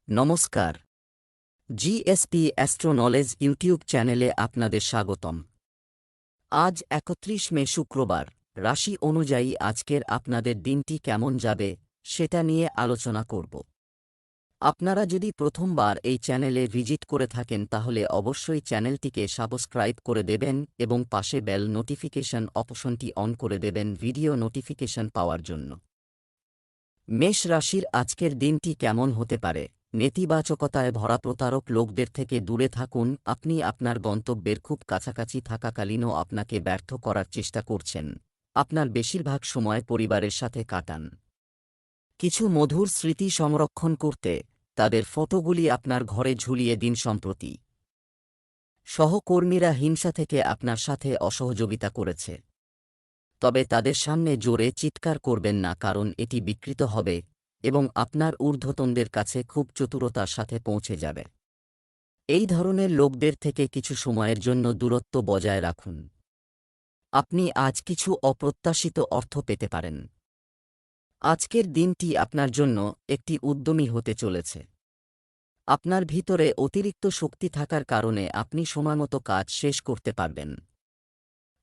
নমস্কার। GSP astro knowledge YouTube চ্যানেলে আপনাদের স্বাগতম। আজ ৩১ মে শুক্রবার। রাশি অনুযায়ী আজকের আপনাদের দিনটি কেমন যাবে সেটা নিয়ে আলোচনা করব। আপনারা যদি প্রথমবার এই চ্যানেলে ভিজিট করে থাকেন তাহলে অবশ্যই চ্যানেলটিকে সাবস্ক্রাইব করে দেবেন এবং পাশে বেল নোটিফিকেশন অপশনটি অন করে দেবেন ভিডিও নোটিফিকেশন পাওয়ার জন্য। মেষ রাশির আজকের দিনটি কেমন হতে পারে? নেতিবাচকতায় ভরা প্রতারক লোকদের থেকে দূরে থাকুন। আপনি আপনার গন্তব্যের খুব কাছাকাছি থাকাকালীনও আপনাকে ব্যর্থ করার চেষ্টা করছেন। আপনার বেশিরভাগ সময় পরিবারের সাথে কাটান। কিছু মধুর স্মৃতি সংরক্ষণ করতে তাদের ফটোগুলি আপনার ঘরে ঝুলিয়ে দিন। সম্প্রতি সহকর্মীরা হিংসা থেকে আপনার সাথে অসহযোগিতা করেছে, তবে তাদের সামনে জোরে চিৎকার করবেন না, কারণ এটি বিকৃত হবে এবং আপনার ঊর্ধ্বতনদের কাছে খুব চতুরতার সাথে পৌঁছে যাবে। এই ধরনের লোকদের থেকে কিছু সময়ের জন্য দূরত্ব বজায় রাখুন। আপনি আজ কিছু অপ্রত্যাশিত অর্থ পেতে পারেন। আজকের দিনটি আপনার জন্য একটি উদ্যমী হতে চলেছে। আপনার ভিতরে অতিরিক্ত শক্তি থাকার কারণে আপনি সময়মতো কাজ শেষ করতে পারবেন।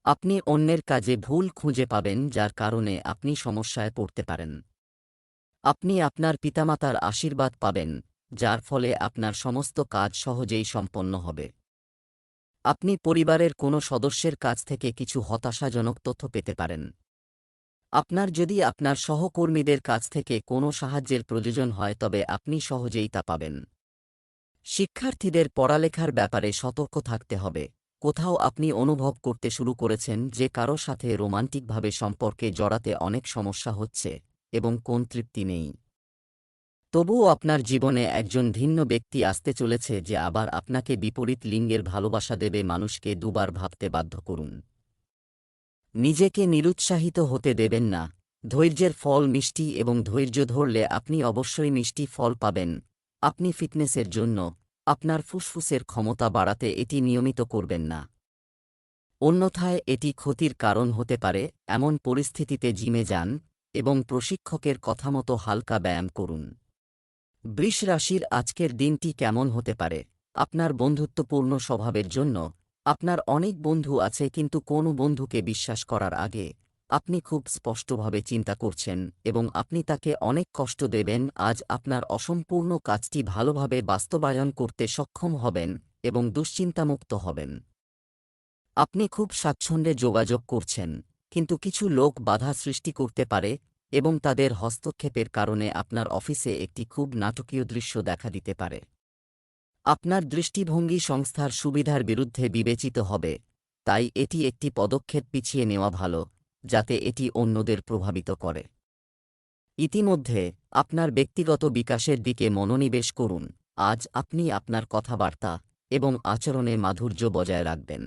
আপনি অন্যের কাজে ভুল খুঁজে পাবেন, যার কারণে আপনি সমস্যায় পড়তে পারেন। আপনি আপনার পিতামাতার আশীর্বাদ পাবেন, যার ফলে আপনার সমস্ত কাজ সহজেই সম্পন্ন হবে। আপনি পরিবারের কোনো সদস্যের কাছ থেকে কিছু হতাশাজনক তথ্য পেতে পারেন। আপনার যদি আপনার সহকর্মীদের কাছ থেকে কোনো সাহায্যের প্রয়োজন হয় তবে আপনি সহজেই তা পাবেন। শিক্ষার্থীদের পড়ালেখার ব্যাপারে সতর্ক থাকতে হবে। কোথাও আপনি অনুভব করতে শুরু করেছেন যে কারো সাথে রোমান্টিকভাবে সম্পর্কে জড়াতে অনেক সমস্যা হচ্ছে এবং কোন তৃপ্তি নেই। তবুও আপনার জীবনে একজন ভিন্ন ব্যক্তি আসতে চলেছে যে আবার আপনাকে বিপরীত লিঙ্গের ভালোবাসা দেবে। মানুষকে দুবার ভাবতে বাধ্য করুন। নিজেকে নিরুৎসাহিত হতে দেবেন না। ধৈর্যের ফল মিষ্টি এবং ধৈর্য ধরলে আপনি অবশ্যই মিষ্টি ফল পাবেন। আপনি ফিটনেসের জন্য আপনার ফুসফুসের ক্ষমতা বাড়াতে এটি নিয়মিত করবেন না, অন্যথায় এটি ক্ষতির কারণ হতে পারে। এমন পরিস্থিতিতে জিমে যান এবং প্রশিক্ষকের কথামতো হালকা ব্যায়াম করুন। বৃষ রাশির আজকের দিনটি কেমন হতে পারে? আপনার বন্ধুত্বপূর্ণ স্বভাবের জন্য আপনার অনেক বন্ধু আছে, কিন্তু কোনো বন্ধুকে বিশ্বাস করার আগে আপনি খুব স্পষ্টভাবে চিন্তা করছেন এবং আপনি তাকে অনেক কষ্ট দেবেন। আজ আপনার অসম্পূর্ণ কাজটি ভালোভাবে বাস্তবায়ন করতে সক্ষম হবেন এবং দুশ্চিন্তামুক্ত হবেন। আপনি খুব স্বাচ্ছন্দ্যে যোগাযোগ করছেন, কিন্তু কিছু লোক বাধা সৃষ্টি করতে পারে এবং তাদের হস্তক্ষেপের কারণে আপনার অফিসে একটি খুব নাটকীয় দৃশ্য দেখা দিতে পারে। আপনার দৃষ্টিভঙ্গি সংস্থার সুবিধার বিরুদ্ধে বিবেচিত হবে, তাই এটি একটি পদক্ষেপ পিছিয়ে নেওয়া ভালো, যাতে এটি অন্যদের প্রভাবিত করে। ইতিমধ্যে আপনার ব্যক্তিগত বিকাশের দিকে মনোনিবেশ করুন। আজ আপনি আপনার কথাবার্তা এবং আচরণে মাধুর্য বজায় রাখবেন।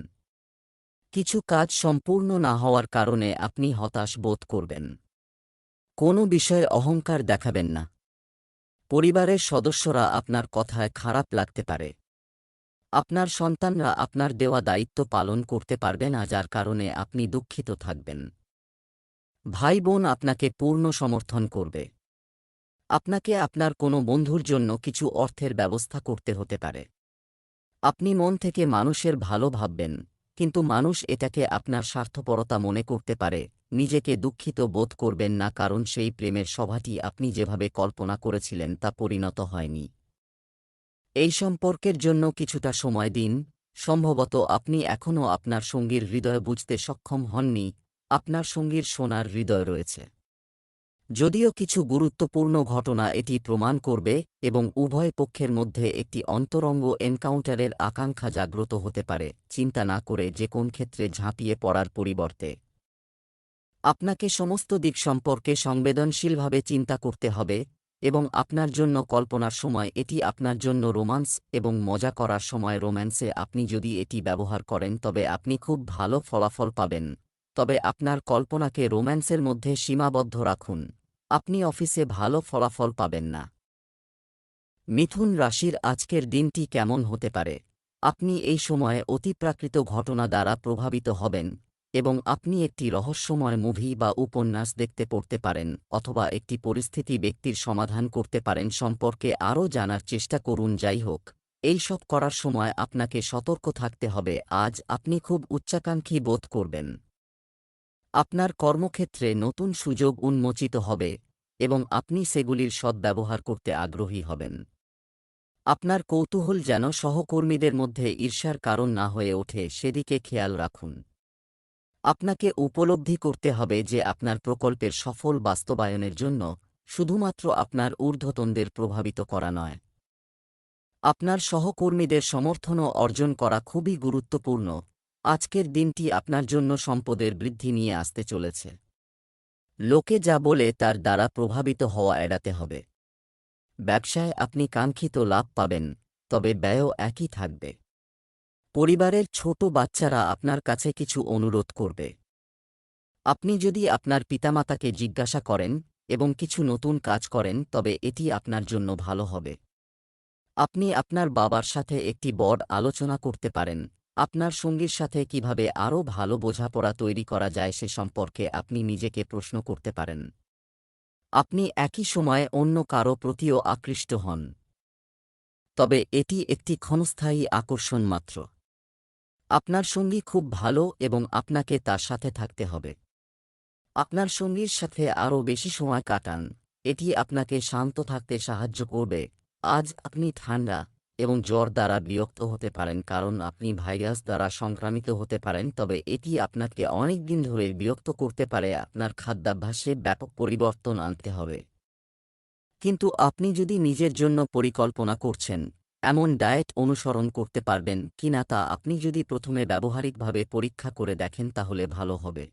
কিছু কাজ সম্পূর্ণ না হওয়ার কারণে আপনি হতাশ বোধ করবেন। কোনো বিষয়ে অহংকার দেখাবেন না। পরিবারের সদস্যরা আপনার কথায় খারাপ লাগতে পারে। আপনার সন্তানরা আপনার দেওয়া দায়িত্ব পালন করতে পারবে না, যার কারণে আপনি দুঃখিত থাকবেন। ভাই বোন আপনাকে পূর্ণ সমর্থন করবে। আপনাকে আপনার কোনো বন্ধুর জন্য কিছু অর্থের ব্যবস্থা করতে হতে পারে। আপনি মন থেকে মানুষের ভালো ভাববেন, কিন্তু মানুষ এটাকে আপনার স্বার্থপরতা মনে করতে পারে। নিজেকে দুঃখিত বোধ করবেন না, কারণ সেই প্রেমের সভাটি আপনি যেভাবে কল্পনা করেছিলেন তা পরিণত হয়নি। এই সম্পর্কের জন্য কিছুটা সময় দিন। সম্ভবত আপনি এখনও আপনার সঙ্গীর হৃদয় বুঝতে সক্ষম হননি। আপনার সঙ্গীর সোনার হৃদয় রয়েছে। যদিও কিছু গুরুত্বপূর্ণ ঘটনা এটি প্রমাণ করবে এবং উভয় পক্ষের মধ্যে একটি অন্তরঙ্গ এনকাউন্টারের আকাঙ্ক্ষা জাগ্রত হতে পারে। চিন্তা না করে যে কোন ক্ষেত্রে ঝাঁপিয়ে পড়ার পরিবর্তে আপনাকে সমস্ত দিক সম্পর্কে সংবেদনশীলভাবে চিন্তা করতে হবে এবং আপনার জন্য কল্পনার সময় এটি আপনার জন্য রোমান্স এবং মজা করার সময় রোম্যান্সে আপনি যদি এটি ব্যবহার করেন তবে আপনি খুব ভালো ফলাফল পাবেন। তবে আপনার কল্পনাকে রোম্যান্সের মধ্যে সীমাবদ্ধ রাখুন। আপনি অফিসে ভালো ফলাফল পাবেন না। মিথুন রাশির আজকের দিনটি কেমন হতে পারে? আপনি এই সময়ে অতিপ্রাকৃত ঘটনা দ্বারা প্রভাবিত হবেন। এবং আপনি একটি রহস্যময় মুভি বা উপন্যাস দেখতে পড়তে পারেন অথবা একটি পরিস্থিতি ব্যক্তির সমাধান করতে পারেন সম্পর্কে আরও জানার চেষ্টা করুন। যাই হোক, এই সব করার সময় আপনাকে সতর্ক থাকতে হবে। আজ আপনি খুব উচ্চাকাঙ্ক্ষী বোধ করবেন। আপনার কর্মক্ষেত্রে নতুন সুযোগ উন্মোচিত হবে এবং আপনি সেগুলির সদ্ব্যবহার করতে আগ্রহী হবেন। আপনার কৌতূহল যেন সহকর্মীদের মধ্যে ঈর্ষার কারণ না হয়ে ওঠে সেদিকে খেয়াল রাখুন। আপনাকে উপলব্ধি করতে হবে যে আপনার প্রকল্পের সফল বাস্তবায়নের জন্য শুধুমাত্র আপনার ঊর্ধ্বতনদের প্রভাবিত করা নয়, আপনার সহকর্মীদের সমর্থনও অর্জন করা খুবই গুরুত্বপূর্ণ। আজকের দিনটি আপনার জন্য সম্পদের বৃদ্ধি নিয়ে আসতে চলেছে। লোকে যা বলে তার দ্বারা প্রভাবিত হওয়া এড়াতে হবে। ব্যবসায় আপনি কাঙ্ক্ষিত লাভ পাবেন, তবে ব্যয়ও একই থাকবে। পরিবারের ছোট বাচ্চারা আপনার কাছে কিছু অনুরোধ করবে। আপনি যদি আপনার পিতামাতাকে জিজ্ঞাসা করেন এবং কিছু নতুন কাজ করেন তবে এটি আপনার জন্য ভালো হবে। আপনি আপনার বাবার সাথে একটি বড় আলোচনা করতে পারেন। আপনার সঙ্গীর সাথে কিভাবে আরও ভালো বোঝাপড়া তৈরি করা যায় সে সম্পর্কে আপনি নিজেকে প্রশ্ন করতে পারেন। আপনি একই সময়ে অন্য কারো প্রতিও আকৃষ্ট হন, তবে এটি একটি ক্ষণস্থায়ী আকর্ষণ মাত্র। আপনার সঙ্গী খুব ভালো এবং আপনাকে তার সাথে থাকতে হবে। আপনার সঙ্গীর সাথে আরও বেশি সময় কাটান, এটি আপনাকে শান্ত থাকতে সাহায্য করবে। আজ আপনি ঠান্ডা এবং জ্বর দ্বারা বিরক্ত হতে পারেন কারণ আপনি ভাইরাস দ্বারা সংক্রামিত হতে পারেন, তবে এটি আপনাকে অনেক দিন ধরে বিরক্ত করতে পারে। আপনার খাদ্যাভ্যাসে ব্যাপক পরিবর্তন আনতে হবে। কিন্তু আপনি যদি নিজের জন্য পরিকল্পনা করছেন, এমন ডায়েট অনুসরণ করতে পারবেন কিনা তা আপনি যদি প্রথমে ব্যবহারিকভাবে পরীক্ষা করে দেখেন তাহলে ভালো হবে।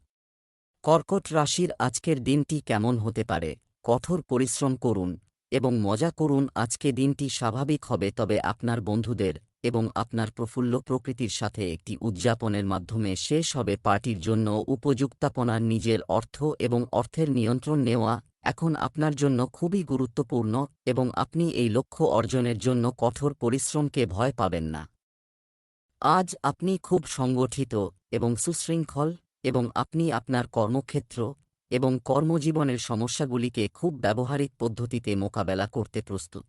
কর্কট রাশির আজকের দিনটি কেমন হতে পারে? কঠোর পরিশ্রম করুন এবং মজা করুন। আজকে দিনটি স্বাভাবিক হবে, তবে আপনার বন্ধুদের এবং আপনার প্রফুল্ল প্রকৃতির সাথে একটি উদযাপনের মাধ্যমে শেষ হবে। পার্টির জন্য উপযুক্তাপনা, নিজের অর্থ এবং অর্থের নিয়ন্ত্রণ নেওয়া এখন আপনার জন্য খুবই গুরুত্বপূর্ণ এবং আপনি এই লক্ষ্য অর্জনের জন্য কঠোর পরিশ্রমকে ভয় পাবেন না। আজ আপনি খুব সংগঠিত এবং সুশৃঙ্খল এবং আপনি আপনার কর্মক্ষেত্র এবং কর্মজীবনের সমস্যাগুলিকে খুব ব্যবহারিক পদ্ধতিতে মোকাবেলা করতে প্রস্তুত।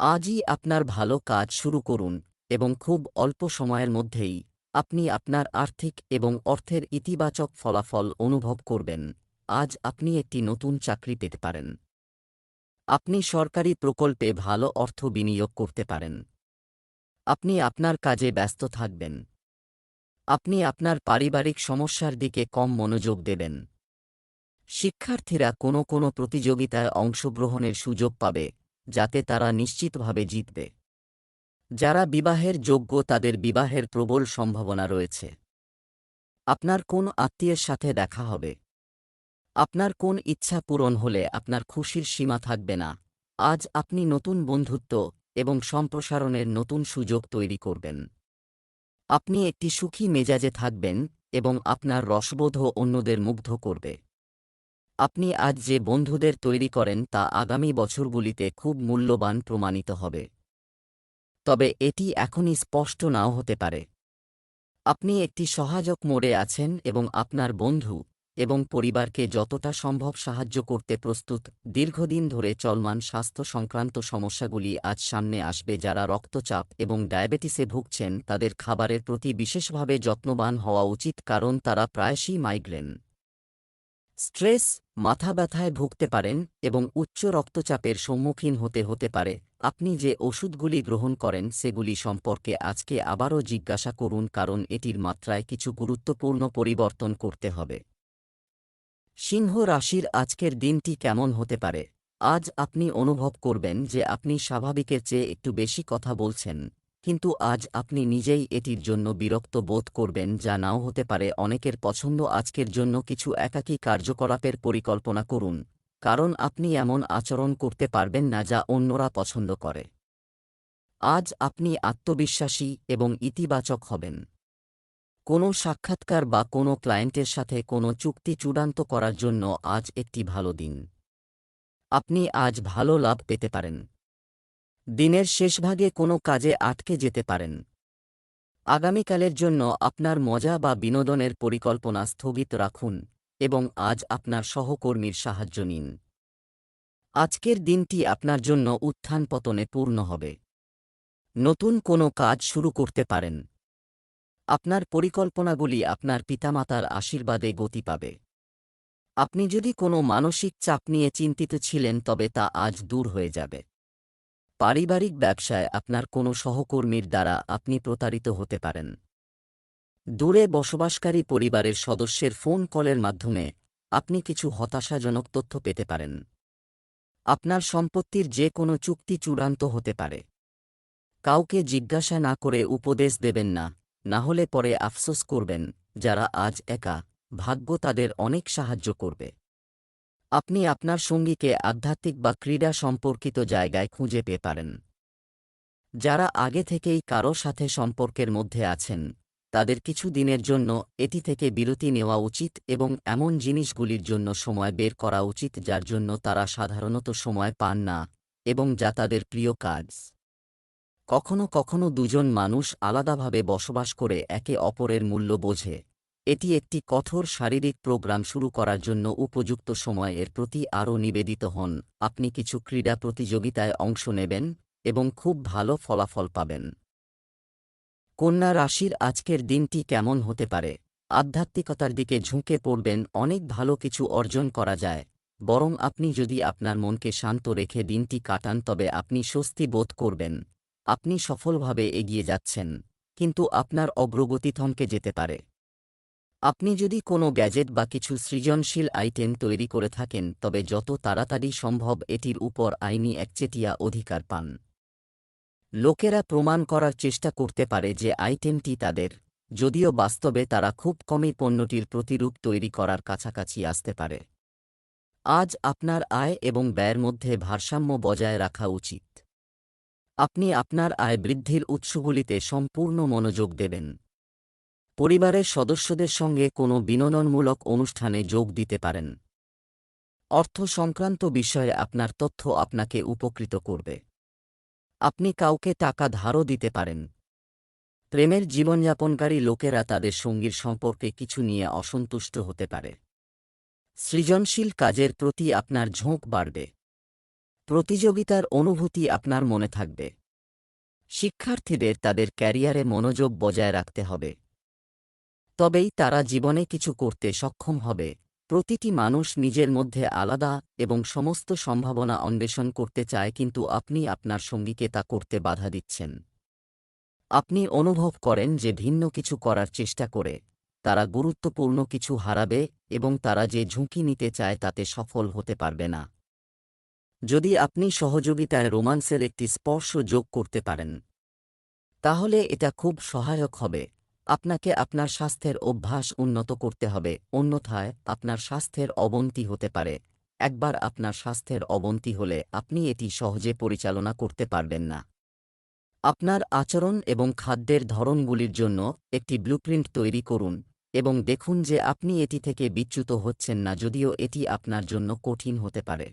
আজই আপনার ভালো কাজ শুরু করুন এবং খুব অল্প সময়ের মধ্যেই আপনি আপনার আর্থিক এবং অর্থের ইতিবাচক ফলাফল অনুভব করবেন। আজ আপনি একটি নতুন চাকরি পেতে পারেন। আপনি সরকারি প্রকল্পে ভালো অর্থ বিনিয়োগ করতে পারেন। আপনি আপনার কাজে ব্যস্ত থাকবেন। আপনি আপনার পারিবারিক সমস্যার দিকে কম মনোযোগ দেবেন। শিক্ষার্থীরা কোনো প্রতিযোগিতায় অংশগ্রহণের সুযোগ পাবে যাতে তারা নিশ্চিতভাবে জিতবে। যারা বিবাহের যোগ্য তাদের বিবাহের প্রবল সম্ভাবনা রয়েছে। আপনার কোন আত্মীয়ের সাথে দেখা হবে। আপনার কোন ইচ্ছা পূরণ হলে আপনার খুশির সীমা থাকবে না। আজ আপনি নতুন বন্ধুত্ব এবং সম্প্রসারণের নতুন সুযোগ তৈরি করবেন। আপনি একটি সুখী মেজাজে থাকবেন এবং আপনার রসবোধও অন্যদের মুগ্ধ করবে। আপনি আজ যে বন্ধুদের তৈরি করেন তা আগামী বছরগুলিতে খুব মূল্যবান প্রমাণিত হবে, তবে এটি এখনই স্পষ্ট নাও হতে পারে। আপনি একটি সহায়ক মোড়ে আছেন এবং আপনার বন্ধু এবং পরিবারকে যতটা সম্ভব সাহায্য করতে প্রস্তুত। দীর্ঘদিন ধরে চলমান স্বাস্থ্য সংক্রান্ত সমস্যাগুলি আজ সামনে আসবে। যারা রক্তচাপ এবং ডায়াবেটিসে ভুগছেন তাদের খাবারের প্রতি বিশেষভাবে যত্নবান হওয়া উচিত কারণ তারা প্রায়শই মাইগ্রেন, স্ট্রেস, মাথা ব্যথায় ভুগতে পারেন এবং উচ্চ রক্তচাপের সম্মুখীন হতে পারে। আপনি যে ওষুধগুলি গ্রহণ করেন সেগুলি সম্পর্কে আজকে আবারও জিজ্ঞাসা করুন কারণ এটির মাত্রায় কিছু গুরুত্বপূর্ণ পরিবর্তন করতে হবে। সিংহ রাশির আজকের দিনটি কেমন হতে পারে? আজ আপনি অনুভব করবেন যে আপনি স্বাভাবিকের চেয়ে একটু বেশি কথা বলছেন, কিন্তু আজ আপনি নিজেই এটির জন্য বিরক্ত বোধ করবেন, যা নাও হতে পারে অনেকের পছন্দ। আজকের জন্য কিছু একাকী কার্যকলাপের পরিকল্পনা করুন, কারণ আপনি এমন আচরণ করতে পারবেন না যা অন্যরা পছন্দ করে। আজ আপনি আত্মবিশ্বাসী এবং ইতিবাচক হবেন। কোনো সাক্ষাৎকার বা কোনো ক্লায়েন্টের সাথে কোনো চুক্তি চূড়ান্ত করার জন্য আজ একটি ভালো দিন। আপনি আজ ভালো লাভ পেতে পারেন। দিনের শেষভাগে কোনো কাজে আটকে যেতে পারেন। আগামীকালের জন্য আপনার মজা বা বিনোদনের পরিকল্পনা স্থগিত রাখুন এবং আজ আপনার সহকর্মীর সাহায্য নিন। আজকের দিনটি আপনার জন্য উত্থান পতনে পূর্ণ হবে। নতুন কোনো কাজ শুরু করতে পারেন। আপনার পরিকল্পনাগুলি আপনার পিতামাতার আশীর্বাদে গতি পাবে। আপনি যদি কোনো মানসিক চাপ নিয়ে চিন্তিত ছিলেন তবে তা আজ দূর হয়ে যাবে। পারিবারিক ব্যবসায় আপনার কোনো সহকর্মীর দ্বারা আপনি প্রতারিত হতে পারেন। দূরে বসবাসকারী পরিবারের সদস্যের ফোন কলের মাধ্যমে আপনি কিছু হতাশাজনক তথ্য পেতে পারেন। আপনার সম্পত্তির যে কোনো চুক্তি চূড়ান্ত হতে পারে। কাউকে জিজ্ঞাসা না করে উপদেশ দেবেন না, না হলে পরে আফসোস করবেন। যারা আজ একা, ভাগ্য তাদের অনেক সাহায্য করবে। আপনি আপনার সঙ্গীকে আধ্যাত্মিক বা ক্রীড়া সম্পর্কিত জায়গায় খুঁজে পেতে পারেন। যারা আগে থেকেই কারো সাথে সম্পর্কের মধ্যে আছেন, তাদের কিছু দিনের জন্য এটি থেকে বিরতি নেওয়া উচিত এবং এমন জিনিসগুলির জন্য সময় বের করা উচিত যার জন্য তারা সাধারণত সময় পান না এবং যা তাদের প্রিয় কাজ। কখনো কখনো দুজন মানুষ আলাদাভাবে বসবাস করে একে অপরের মূল্য বোঝে। এটি একটি কঠোর শারীরিক প্রোগ্রাম শুরু করার জন্য উপযুক্ত সময় এর প্রতি আরও নিবেদিত হন। আপনি কিছু ক্রীড়া প্রতিযোগিতায় অংশ নেবেন এবং খুব ভালো ফলাফল পাবেন। কন্যা রাশির আজকের দিনটি কেমন হতে পারে? আধ্যাত্মিকতার দিকে ঝুঁকে পড়বেন, অনেক ভালো কিছু অর্জন করা যায়। বরং আপনি যদি আপনার মনকে শান্ত রেখে দিনটি কাটান তবে আপনি স্বস্তি বোধ করবেন। আপনি সফলভাবে এগিয়ে যাচ্ছেন, কিন্তু আপনার অগ্রগতি থমকে যেতে পারে। আপনি যদি কোনো গ্যাজেট বা কিছু সৃজনশীল আইটেম তৈরি করে থাকেন তবে যত তাড়াতাড়ি সম্ভব এটির উপর আইনি একচেটিয়া অধিকার পান। লোকেরা প্রমাণ করার চেষ্টা করতে পারে যে আইটেমটি তাদের, যদিও বাস্তবে তারা খুব কমই পণ্যটির প্রতিরূপ তৈরি করার কাছাকাছি আসতে পারে। আজ আপনার আয় এবং ব্যয়ের মধ্যে ভারসাম্য বজায় রাখা উচিত। আপনি আপনার আয় বৃদ্ধির উৎসগুলিতে সম্পূর্ণ মনোযোগ দেবেন। পরিবারের সদস্যদের সঙ্গে কোনো বিনোদনমূলক অনুষ্ঠানে যোগ দিতে পারেন। অর্থ সংক্রান্ত বিষয়ে আপনার তথ্য আপনাকে উপকৃত করবে। আপনি কাউকে টাকা ধারও দিতে পারেন। প্রেমের জীবনযাপনকারী লোকেরা তাদের সঙ্গীর সম্পর্কে কিছু নিয়ে অসন্তুষ্ট হতে পারে। সৃজনশীল কাজের প্রতি আপনার ঝোঁক বাড়বে। প্রতিযোগিতার অনুভূতি আপনার মনে থাকবে। শিক্ষার্থীদের তাদের ক্যারিয়ারে মনোযোগ বজায় রাখতে হবে। তবেই তারা জীবনে কিছু করতে সক্ষম হবে। প্রতিটি মানুষ নিজের মধ্যে আলাদা এবং সমস্ত সম্ভাবনা অন্বেষণ করতে চায়, কিন্তু আপনি আপনার সঙ্গীকে তা করতে বাধা দিচ্ছেন। আপনি অনুভব করেন যে ভিন্ন কিছু করার চেষ্টা করে তারা গুরুত্বপূর্ণ কিছু হারাবে এবং তারা যে ঝুঁকি নিতে চায় তাতে সফল হতে পারবে না। যদি আপনি সহযোগিতায় রোমান্সের একটি স্পর্শ যোগ করতে পারেন, তাহলে এটা খুব সহায়ক হবে। আপনাকে আপনার স্বাস্থ্যের অভ্যাস উন্নত করতে হবে, অন্যথায় আপনার স্বাস্থ্যের অবনতি হতে পারে। একবার আপনার স্বাস্থ্যের অবনতি হলে আপনি এটি সহজে পরিচালনা করতে পারবেন না। আপনার আচরণ এবং খাদ্যের ধরনগুলির জন্য একটি ব্লুপ্রিন্ট তৈরি করুন এবং দেখুন যে আপনি এটি থেকে বিচ্যুত হচ্ছেন না, যদিও এটি আপনার জন্য কঠিন হতে পারে।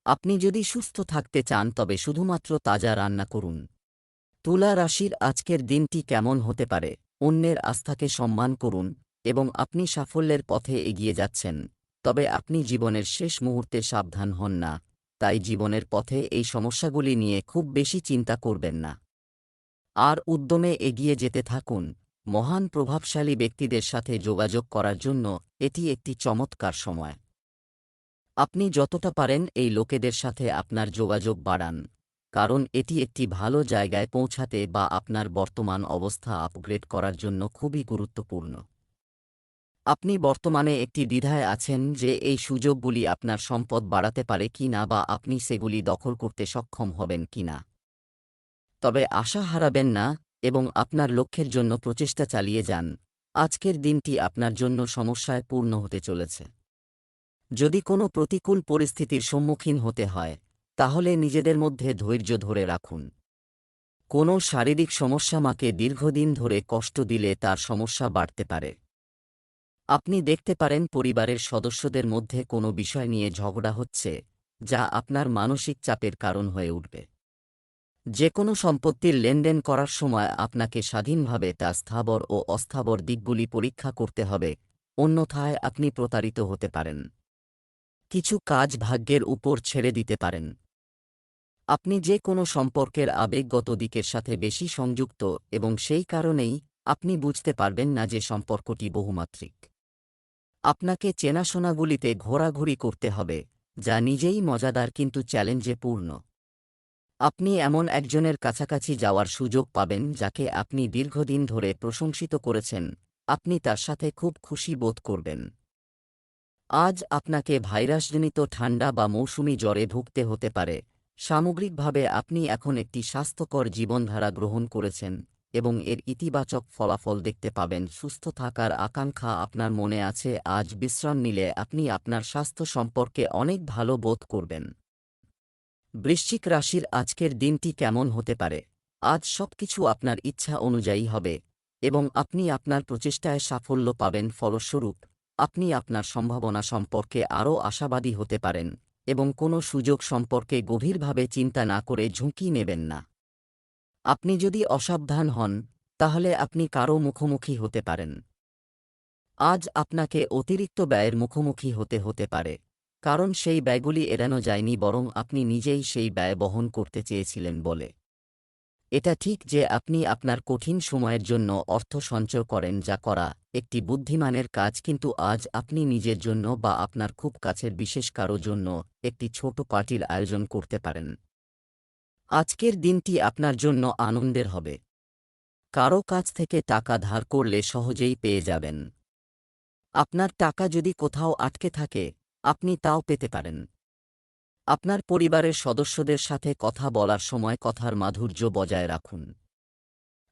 আপনি যদি সুস্থ থাকতে চান তবে শুধুমাত্র তাজা রান্না করুন। তুলা রাশির আজকের দিনটি কেমন হতে পারে? অন্যের আস্থাকে সম্মান করুন এবং আপনি সাফল্যের পথে এগিয়ে যাচ্ছেন, তবে আপনি জীবনের শেষ মুহূর্তে সাবধান হন না। তাই জীবনের পথে এই সমস্যাগুলি নিয়ে খুব বেশি চিন্তা করবেন না। আর উদ্যমে এগিয়ে যেতে থাকুন। মহান প্রভাবশালী ব্যক্তিদের সাথে যোগাযোগ করার জন্য এটি একটি চমৎকার সময়। আপনি যতটা পারেন এই লোকেদের সাথে আপনার যোগাযোগ বাড়ান, কারণ এটি একটি ভালো জায়গায় পৌঁছাতে বা আপনার বর্তমান অবস্থা আপগ্রেড করার জন্য খুবই গুরুত্বপূর্ণ। আপনি বর্তমানে একটি দ্বিধায় আছেন যে এই সুযোগগুলি আপনার সম্পদ বাড়াতে পারে কিনা বা আপনি সেগুলি দখল করতে সক্ষম হবেন কিনা। তবে আশা হারাবেন না এবং আপনার লক্ষ্যের জন্য প্রচেষ্টা চালিয়ে যান। আজকের দিনটি আপনার জন্য সমস্যায় পূর্ণ হতে চলেছে। যদি কোনো প্রতিকূল পরিস্থিতির সম্মুখীন হতে হয়, তাহলে নিজেদের মধ্যে ধৈর্য ধরে রাখুন। কোনো শারীরিক সমস্যা মাকে দীর্ঘদিন ধরে কষ্ট দিলে তার সমস্যা বাড়তে পারে। আপনি দেখতে পারেন পরিবারের সদস্যদের মধ্যে কোনো বিষয় নিয়ে ঝগড়া হচ্ছে, যা আপনার মানসিক চাপের কারণ হয়ে উঠবে। যে কোনো সম্পত্তির লেনদেন করার সময় আপনাকে স্বাধীনভাবে তা স্থাবর ও অস্থাবর দিকগুলি পরীক্ষা করতে হবে, অন্যথায় আপনি প্রতারিত হতে পারেন। কিছু কাজ ভাগ্যের উপর ছেড়ে দিতে পারেন। আপনি যে কোনো সম্পর্কের আবেগগত দিকের সাথে বেশি সংযুক্ত এবং সেই কারণেই আপনি বুঝতে পারবেন না যে সম্পর্কটি বহুমাত্রিক। আপনাকে চেনাশোনাগুলিতে ঘোরাঘুরি করতে হবে, যা নিজেই মজাদার কিন্তু চ্যালেঞ্জে পূর্ণ। আপনি এমন একজনের কাছাকাছি যাওয়ার সুযোগ পাবেন যাকে আপনি দীর্ঘদিন ধরে প্রশংসিত করেছেন, আপনি তার সাথে খুব খুশি বোধ করবেন। আজ আপনাকে ভাইরাসজনিত ঠান্ডা বা মৌসুমি জ্বরে ভুগতে হতে পারে। সামগ্রিকভাবে আপনি এখন একটি স্বাস্থ্যকর জীবনধারা গ্রহণ করেছেন এবং এর ইতিবাচক ফলাফল দেখতে পাবেন। সুস্থ থাকার আকাঙ্ক্ষা আপনার মনে আছে। আজ বিশ্রাম নিলে আপনি আপনার স্বাস্থ্য সম্পর্কে অনেক ভালো বোধ করবেন। বৃশ্চিক রাশির আজকের দিনটি কেমন হতে পারে? আজ সবকিছু আপনার ইচ্ছা অনুযায়ী হবে এবং আপনি আপনার প্রচেষ্টায় সাফল্য পাবেন। ফলস্বরূপ আপনি আপনার সম্ভাবনা সম্পর্কে আরও আশাবাদী হতে পারেন এবং কোনো সুযোগ সম্পর্কে গভীরভাবে চিন্তা না করে ঝুঁকি নেবেন না। আপনি যদি অসাবধান হন তাহলে আপনি কারও মুখোমুখি হতে পারেন। আজ আপনাকে অতিরিক্ত ব্যয়ের মুখোমুখি হতে পারে, কারণ সেই ব্যয়গুলি এড়ানো যায়নি বরং আপনি নিজেই সেই ব্যয় বহন করতে চেয়েছিলেন বলে। এটা ঠিক যে আপনি আপনার কঠিন সময়ের জন্য অর্থ সঞ্চয় করেন, যা করা একটি বুদ্ধিমানের কাজ, কিন্তু আজ আপনি নিজের জন্য বা আপনার খুব কাছের বিশেষ কারো জন্য একটি ছোট পার্টির আয়োজন করতে পারেন। আজকের দিনটি আপনার জন্য আনন্দের হবে। কারো কাছ থেকে টাকা ধার করলে সহজেই পেয়ে যাবেন। আপনার টাকা যদি কোথাও আটকে থাকে, আপনি তাও পেতে পারেন। আপনার পরিবারের সদস্যদের সাথে কথা বলার সময় কথার মাধুর্য বজায় রাখুন।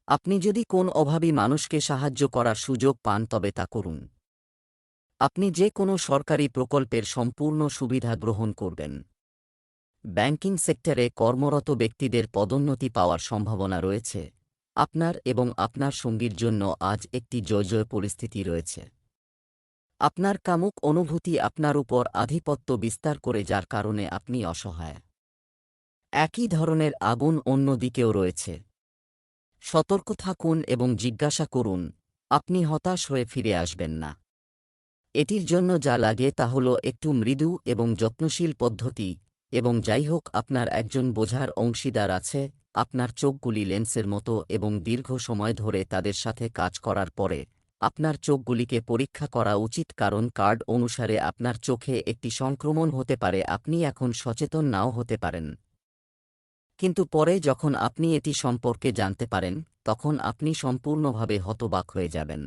আপনি যদি কোন অভাবী মানুষকে সাহায্য করার সুযোগ পান তবে তা করুন। আপনি যে কোনো সরকারি প্রকল্পের সম্পূর্ণ সুবিধা গ্রহণ করবেন। ব্যাংকিং সেক্টরে কর্মরত ব্যক্তিদের পদোন্নতি পাওয়ার সম্ভাবনা রয়েছে। আপনার এবং আপনার সঙ্গীর জন্য আজ একটি জয়-জয় পরিস্থিতি রয়েছে। আপনার কামুক অনুভূতি আপনার উপর আধিপত্য বিস্তার করে, যার কারণে আপনি অসহায়। একই ধরনের আগুন অন্য দিকেও রয়েছে। সতর্ক থাকুন এবং জিজ্ঞাসা করুন, আপনি হতাশ হয়ে ফিরে আসবেন না। এটির জন্য যা লাগে তা হল একটু মৃদু এবং যত্নশীল পদ্ধতি, এবং যাই হোক আপনার একজন বোঝার অংশীদার আছে। আপনার চোখগুলি লেন্সের মতো এবং দীর্ঘ সময় ধরে তাদের সাথে কাজ করার পরে আপনার চোখগুলিকে পরীক্ষা করা উচিত, কারণ কার্ড অনুসারে আপনার চোখে একটি সংক্রমণ হতে পারে। আপনি এখন সচেতন নাও হতে পারেন, কিন্তু পরে যখন আপনি এটি সম্পর্কে জানতে পারেন তখন আপনি সম্পূর্ণভাবে হতবাক হয়ে যাবেন।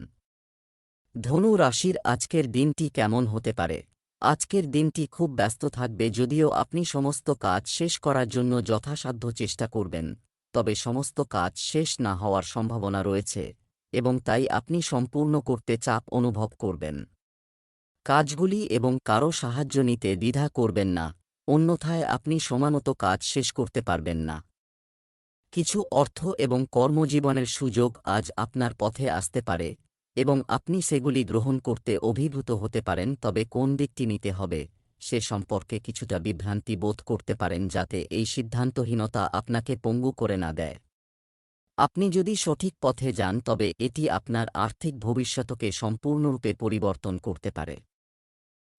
ধনু রাশির আজকের দিনটি কেমন হতে পারে? আজকের দিনটি খুব ব্যস্ত থাকবে। যদিও আপনি সমস্ত কাজ শেষ করার জন্য যথাসাধ্য চেষ্টা করবেন, তবে সমস্ত কাজ শেষ না হওয়ার সম্ভাবনা রয়েছে এবং তাই আপনি সম্পূর্ণ করতে চাপ অনুভব করবেন। কাজগুলি এবং কারও সাহায্য নিতে দ্বিধা করবেন না, অন্যথায় আপনি সময়মতো কাজ শেষ করতে পারবেন না। কিছু অর্থ এবং কর্মজীবনের সুযোগ আজ আপনার পথে আসতে পারে এবং আপনি সেগুলি গ্রহণ করতে অভিভূত হতে পারেন, তবে কোন দিকটি নিতে হবে সে সম্পর্কে কিছুটা বিভ্রান্তি বোধ করতে পারেন, যাতে এই সিদ্ধান্তহীনতা আপনাকে পঙ্গু করে না দেয়। আপনি যদি সঠিক পথে যান তবে এটি আপনার আর্থিক ভবিষ্যতকে সম্পূর্ণরূপে পরিবর্তন করতে পারে।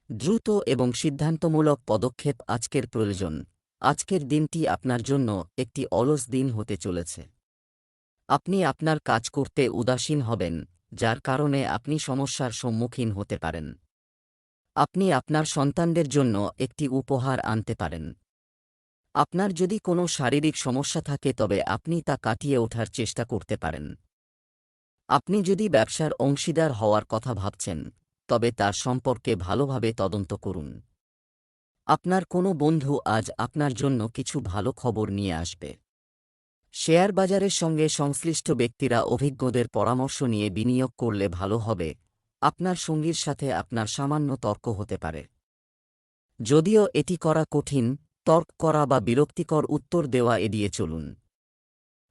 দ্রুত এবং সিদ্ধান্তমূলক পদক্ষেপ আজকের প্রয়োজন। আজকের দিনটি আপনার জন্য একটি অলস দিন হতে চলেছে। আপনি আপনার কাজ করতে উদাসীন হবেন, যার কারণে আপনি সমস্যার সম্মুখীন হতে পারেন। আপনি আপনার সন্তানদের জন্য একটি উপহার আনতে পারেন। আপনার যদি কোনো শারীরিক সমস্যা থাকে তবে আপনি তা কাটিয়ে ওঠার চেষ্টা করতে পারেন। আপনি যদি ব্যবসার অংশীদার হওয়ার কথা ভাবছেন তবে তার সম্পর্কে ভালোভাবে তদন্ত করুন। আপনার কোনো বন্ধু আজ আপনার জন্য কিছু ভালো খবর নিয়ে আসবে। শেয়ার বাজারের সঙ্গে সংশ্লিষ্ট ব্যক্তিরা অভিজ্ঞদের পরামর্শ নিয়ে বিনিয়োগ করলে ভালো হবে। আপনার সঙ্গীর সাথে আপনার সামান্য তর্ক হতে পারে। যদিও এটি করা কঠিন, তর্ক করা বা বিরক্তিকর উত্তর দেওয়া এড়িয়ে চলুন।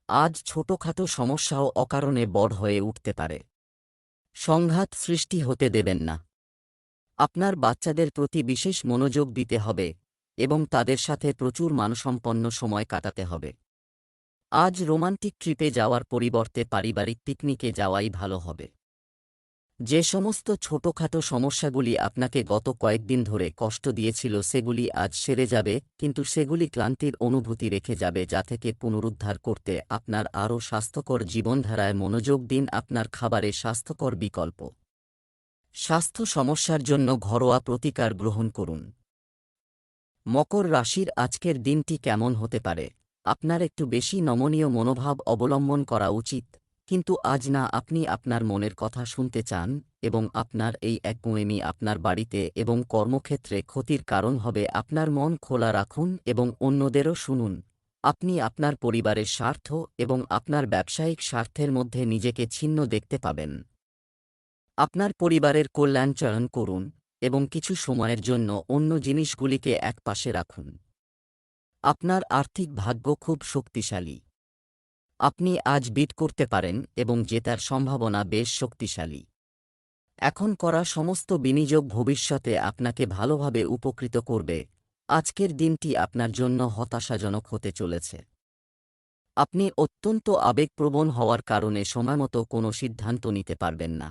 আজ ছোটখাটো সমস্যাও অকারণে বড় হয়ে উঠতে পারে। সংঘাত সৃষ্টি হতে দেবেন না। আপনার বাচ্চাদের প্রতি বিশেষ মনোযোগ দিতে হবে এবং তাদের সাথে প্রচুর মানসম্পন্ন সময় কাটাতে হবে। আজ রোমান্টিক ট্রিপে যাওয়ার পরিবর্তে পারিবারিক পিকনিকে যাওয়াই ভালো হবে। যে সমস্ত ছোটখাটো সমস্যাগুলি আপনাকে গত কয়েকদিন ধরে কষ্ট দিয়েছিল সেগুলি আজ সেরে যাবে, কিন্তু সেগুলি ক্লান্তির অনুভূতি রেখে যাবে, যা থেকে পুনরুদ্ধার করতে আপনার আরও স্বাস্থ্যকর জীবনধারায় মনোযোগ দিন। আপনার খাবারে স্বাস্থ্যকর বিকল্প। স্বাস্থ্য সমস্যার জন্য ঘরোয়া প্রতিকার গ্রহণ করুন। মকর রাশির আজকের দিনটি কেমন হতে পারে? আপনার একটু বেশি নমনীয় মনোভাব অবলম্বন করা উচিত, কিন্তু আজ না, আপনি আপনার মনের কথা শুনতে চান এবং আপনার এই একগুঁয়েমি আপনার বাড়িতে এবং কর্মক্ষেত্রে ক্ষতির কারণ হবে। আপনার মন খোলা রাখুন এবং অন্যদেরও শুনুন। আপনি আপনার পরিবারের স্বার্থ এবং আপনার ব্যবসায়িক স্বার্থের মধ্যে নিজেকে ছিন্ন দেখতে পাবেন। আপনার পরিবারের কল্যাণ চয়ন করুন এবং কিছু সময়ের জন্য অন্য জিনিসগুলিকে একপাশে রাখুন। আপনার আর্থিক ভাগ্য খুব শক্তিশালী। আপনি আজ বিট করতে পারেন এবং জেতার সম্ভাবনা বেশ শক্তিশালী। এখন করা সমস্ত বিনিয়োগ ভবিষ্যতে আপনাকে ভালোভাবে উপকৃত করবে। আজকের দিনটি আপনার জন্য হতাশাজনক হতে চলেছে। আপনি অত্যন্ত আবেগপ্রবণ হওয়ার কারণে সময়মতো কোনো সিদ্ধান্ত নিতে পারবেন না।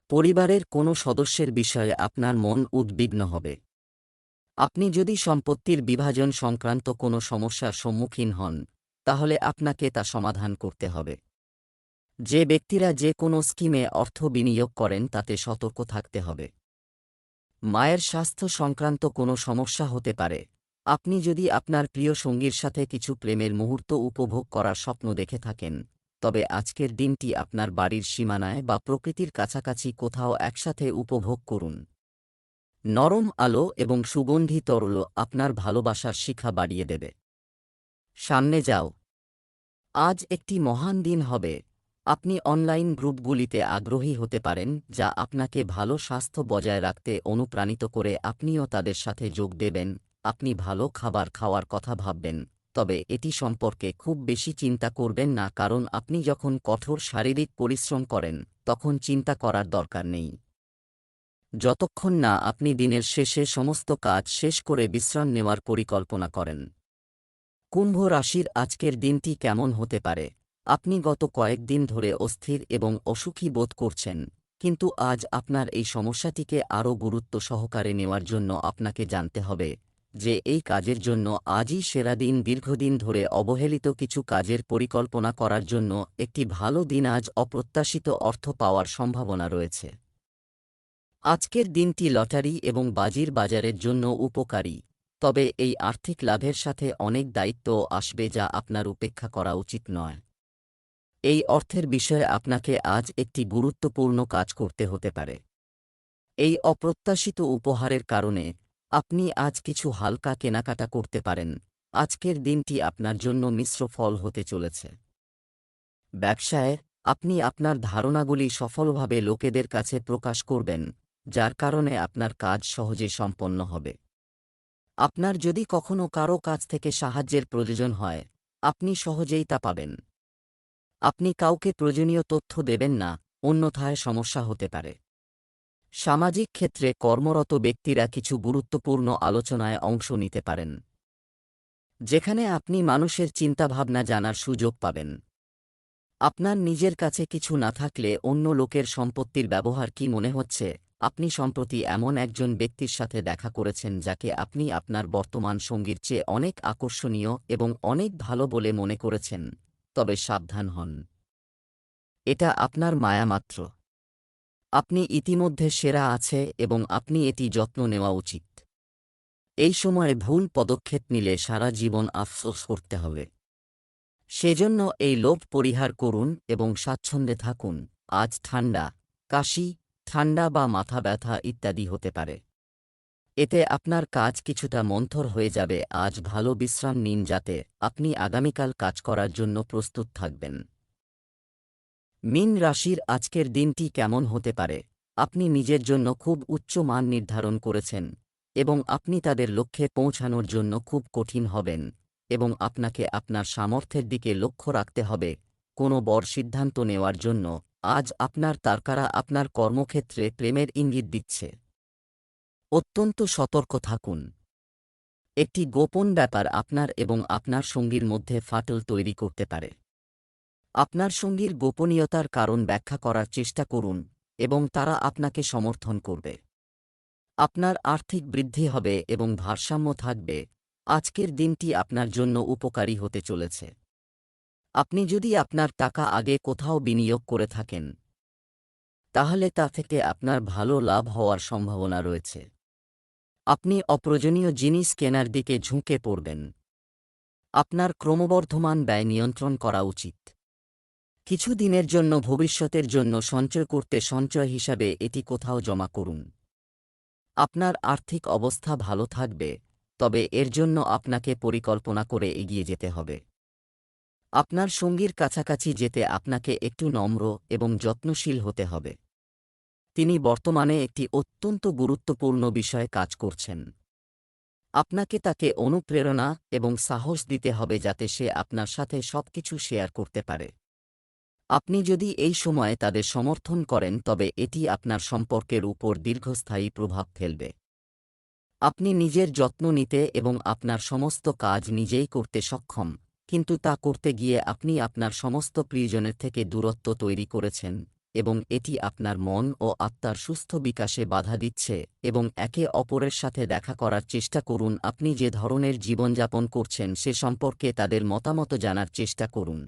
পরিবারের কোনো সদস্যের বিষয়ে আপনার মন উদ্বিগ্ন হবে। আপনি যদি সম্পত্তির বিভাজন সংক্রান্ত কোনো সমস্যার সম্মুখীন হন, তাহলে আপনাকে তা সমাধান করতে হবে। যে ব্যক্তিরা যে কোনো স্কিমে অর্থ বিনিয়োগ করেন তাতে সতর্ক থাকতে হবে। মায়ের স্বাস্থ্য সংক্রান্ত কোনো সমস্যা হতে পারে। আপনি যদি আপনার প্রিয় সঙ্গীর সাথে কিছু প্রেমের মুহূর্ত উপভোগ করার স্বপ্ন দেখে থাকেন, তবে আজকের দিনটি আপনার বাড়ির সীমানায় বা প্রকৃতির কাছাকাছি কোথাও একসাথে উপভোগ করুন। নরম আলো এবং সুগন্ধি তরল আপনার ভালোবাসার শিখা বাড়িয়ে দেবে। সামনে যাও। আজ একটি মহান দিন হবে। আপনি অনলাইন গ্রুপগুলিতে আগ্রহী হতে পারেন, যা আপনাকে ভালো স্বাস্থ্য বজায় রাখতে অনুপ্রাণিত করে। আপনিও তাদের সাথে যোগ দেবেন। আপনি ভালো খাবার খাওয়ার কথা ভাববেন, তবে এটি সম্পর্কে খুব বেশি চিন্তা করবেন না, কারণ আপনি যখন কঠোর শারীরিক পরিশ্রম করেন তখন চিন্তা করার দরকার নেই। যতক্ষণ না আপনি দিনের শেষে সমস্ত কাজ শেষ করে বিশ্রাম নেওয়ার পরিকল্পনা করেন। কুম্ভ রাশির আজকের দিনটি কেমন হতে পারে? আপনি গত কয়েকদিন ধরে অস্থির এবং অসুখী বোধ করছেন, কিন্তু আজ আপনার এই সমস্যাটিকে আরও গুরুত্ব সহকারে নেওয়ার জন্য আপনাকে জানতে হবে যে এই কাজের জন্য আজই সেরা দিন। দীর্ঘদিন ধরে অবহেলিত কিছু কাজের পরিকল্পনা করার জন্য একটি ভালো দিন। আজ অপ্রত্যাশিত অর্থ পাওয়ার সম্ভাবনা রয়েছে। আজকের দিনটি লটারি এবং বাজির বাজারের জন্য উপকারী, তবে এই আর্থিক লাভের সাথে অনেক দায়িত্বও আসবে, যা আপনার উপেক্ষা করা উচিত নয়। এই অর্থের বিষয়ে আপনাকে আজ একটি গুরুত্বপূর্ণ কাজ করতে হতে পারে। এই অপ্রত্যাশিত উপহারের কারণে আপনি আজ কিছু হালকা কেনাকাটা করতে পারেন। আজকের দিনটি আপনার জন্য মিশ্র ফল হতে চলেছে। ব্যবসায়ে আপনি আপনার ধারণাগুলি সফলভাবে লোকেদের কাছে প্রকাশ করবেন, যার কারণে আপনার কাজ সহজে সম্পন্ন হবে। আপনার যদি কখনো কারো কাছ থেকে সাহায্যের প্রয়োজন হয়, আপনি সহজেই তা পাবেন। আপনি কাউকে প্রয়োজনীয় তথ্য দেবেন না, অন্যথায় সমস্যা হতে পারে। সামাজিক ক্ষেত্রে কর্মরত ব্যক্তিরা কিছু গুরুত্বপূর্ণ আলোচনায় অংশ নিতে পারেন, যেখানে আপনি মানুষের চিন্তাভাবনা জানার সুযোগ পাবেন। আপনার নিজের কাছে কিছু না থাকলে অন্য লোকের সম্পত্তির ব্যবহার কি মনে হচ্ছে? আপনি সম্প্রতি এমন একজন ব্যক্তির সাথে দেখা করেছেন যাকে আপনি আপনার বর্তমান সঙ্গীর চেয়ে অনেক আকর্ষণীয় এবং অনেক ভালো বলে মনে করেছেন, তবে সাবধান হন। এটা আপনার মায়া মাত্র। আপনি ইতিমধ্যে সেরা আছে এবং আপনি এটি যত্ন নেওয়া উচিত। এই সময়ে ভুল পদক্ষেপ নিলে সারা জীবন আফসোস করতে হবে। সেজন্য এই লোভ পরিহার করুন এবং স্বাচ্ছন্দ্যে থাকুন। আজ ঠান্ডা, কাশি, ঠান্ডা বা মাথা ব্যথা ইত্যাদি হতে পারে। এতে আপনার কাজ কিছুটা মন্থর হয়ে যাবে। আজ ভালো বিশ্রাম নিন যাতে আপনি আগামীকাল কাজ করার জন্য প্রস্তুত থাকবেন। মীন রাশির আজকের দিনটি কেমন হতে পারে? আপনি নিজের জন্য খুব উচ্চ মান নির্ধারণ করেছেন এবং আপনি তাদের লক্ষ্যে পৌঁছানোর জন্য খুব কঠিন হবেন এবং আপনাকে আপনার সামর্থ্যের দিকে লক্ষ্য রাখতে হবে। কোনো বড় সিদ্ধান্ত নেওয়ার জন্য আজ আপনার তারকারা আপনার কর্মক্ষেত্রে প্রেমের ইঙ্গিত দিচ্ছে। অত্যন্ত সতর্ক থাকুন। একটি গোপন ব্যাপার আপনার এবং আপনার সঙ্গীর মধ্যে ফাটল তৈরি করতে পারে। আপনার সঙ্গীর গোপনীয়তার কারণ ব্যাখ্যা করার চেষ্টা করুন এবং তারা আপনাকে সমর্থন করবে। আপনার আর্থিক বৃদ্ধি হবে এবং ভারসাম্য থাকবে। আজকের দিনটি আপনার জন্য উপকারী হতে চলেছে। আপনি যদি আপনার টাকা আগে কোথাও বিনিয়োগ করে থাকেন, তাহলে তা থেকে আপনার ভালো লাভ হওয়ার সম্ভাবনা রয়েছে। আপনি অপ্রয়োজনীয় জিনিস কেনার দিকে ঝুঁকে পড়বেন। আপনার ক্রমবর্ধমান ব্যয় নিয়ন্ত্রণ করা উচিত। কিছু দিনের জন্য ভবিষ্যতের জন্য সঞ্চয় করতে সঞ্চয় হিসাবে এটি কোথাও জমা করুন। আপনার আর্থিক অবস্থা ভালো থাকবে, তবে এর জন্য আপনাকে পরিকল্পনা করে এগিয়ে যেতে হবে। আপনার সঙ্গীর কাছাকাছি যেতে আপনাকে একটু নম্র এবং যত্নশীল হতে হবে। তিনি বর্তমানে একটি অত্যন্ত গুরুত্বপূর্ণ বিষয়ে কাজ করছেন। আপনাকে তাকে অনুপ্রেরণা এবং সাহস দিতে হবে যাতে সে আপনার সাথে সবকিছু শেয়ার করতে পারে। আপনি যদি এই সময়ে তাদের সমর্থন করেন তবে এটি আপনার সম্পর্কের উপর দীর্ঘস্থায়ী প্রভাব ফেলবে। আপনি নিজের যত্ন নিতে এবং আপনার সমস্ত কাজ নিজেই করতে সক্ষম, কিন্তু তা করতে গিয়ে আপনি আপনার সমস্ত প্রিয়জনের থেকে দূরত্ব তৈরি করেছেন এবং এটি আপনার মন ও আত্মার সুস্থ বিকাশে বাধা দিচ্ছে। এবং একে অপরের সাথে দেখা করার চেষ্টা করুন। আপনি যে ধরনের জীবনযাপন করছেন সে সম্পর্কে তাদের মতামত জানার চেষ্টা করুন।